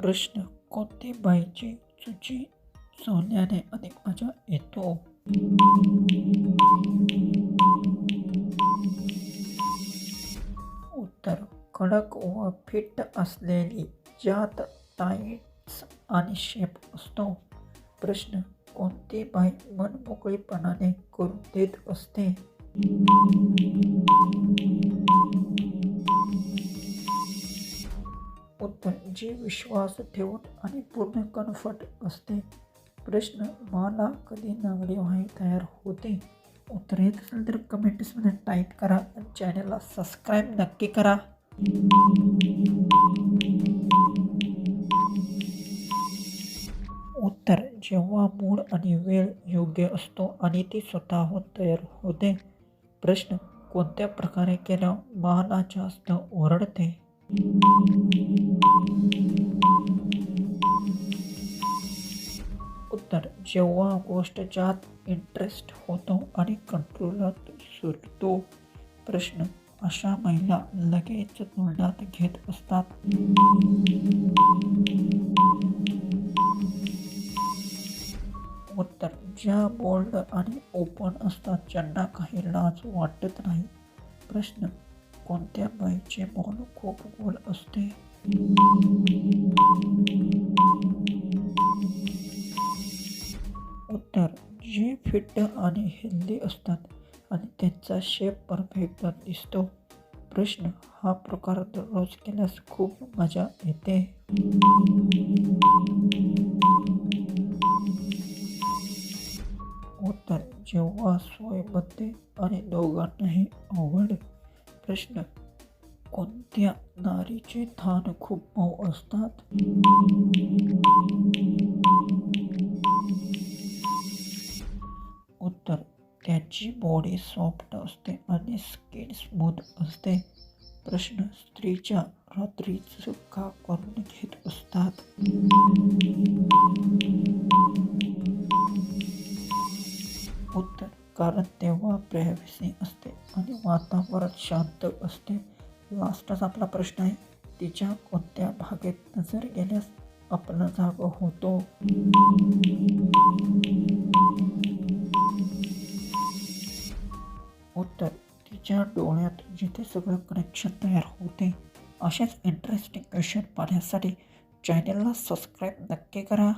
प्रश्न. कोणती बाईची चुची सोलल्याने अधिक मजा येतो? उत्तर. कडक व फिट असलेली, ज्यात टाईट्स आणि शेप असतो. प्रश्न. कोणती बाई मनमोकळेपणाने करून देत असते? उत्तर. जी विश्वास ठेवून आणि पूर्ण कम्फर्ट असते. प्रश्न. मला कधी नांगडी व्हाय तयार होते? उत्तर येत असेल तर कमेंट्समध्ये टाईप करा आणि चॅनलला सबस्क्राईब नक्की करा. उत्तर. जेव्हा मूड आणि वेळ योग्य असतो आणि ती स्वतःहून तयार होते. प्रश्न. कोणत्या प्रकारे केल्यावर मला जास्त ओरडते? उत्तर. जेव्हा गोष्ट ज्यात इंटरेस्ट होतो आणि कंट्रोलात सुटतो. प्रश्न. अशा महिला लगेच तुलनात घेत असतात. उत्तर. ज्या बोल्ड आणि ओपन असतात, ज्यांना काही लाज वाटत नाही. प्रश्न. कोणत्या बाईचे मौन खूप गोल असते? उत्तर. जे फिट आणि हेल्दी असतात आणि त्यांचा शेप परफेक्ट दिसतो. प्रश्न. हा प्रकार दररोज केल्यास खूप मजा येते. उत्तर. जेव्हा सोय बनते आणि दोघांनाही आवड. प्रश्न. कोणत्या नारीचे थान खूप मऊ असतात? उत्तर. त्याची बॉडी सॉफ्ट असते आणि स्किन स्मूथ असते. प्रश्न. स्त्रीच्या रात्रीच का करून घेत असतात? उत्तर. कारण तेव्हा प्रायव्हसी असते आणि वातावरण शांत असते. लास्टच आपला प्रश्न आहे. तिच्या कोणत्या भागात नजर गेल्यास आपला जाग होतो? उत्तर. तिच्या डोळ्यात, जिथे सगळं कनेक्शन तयार होते. अशाच इंटरेस्टिंग क्वेश्चन पाहण्यासाठी चॅनलला सबस्क्राईब नक्की करा.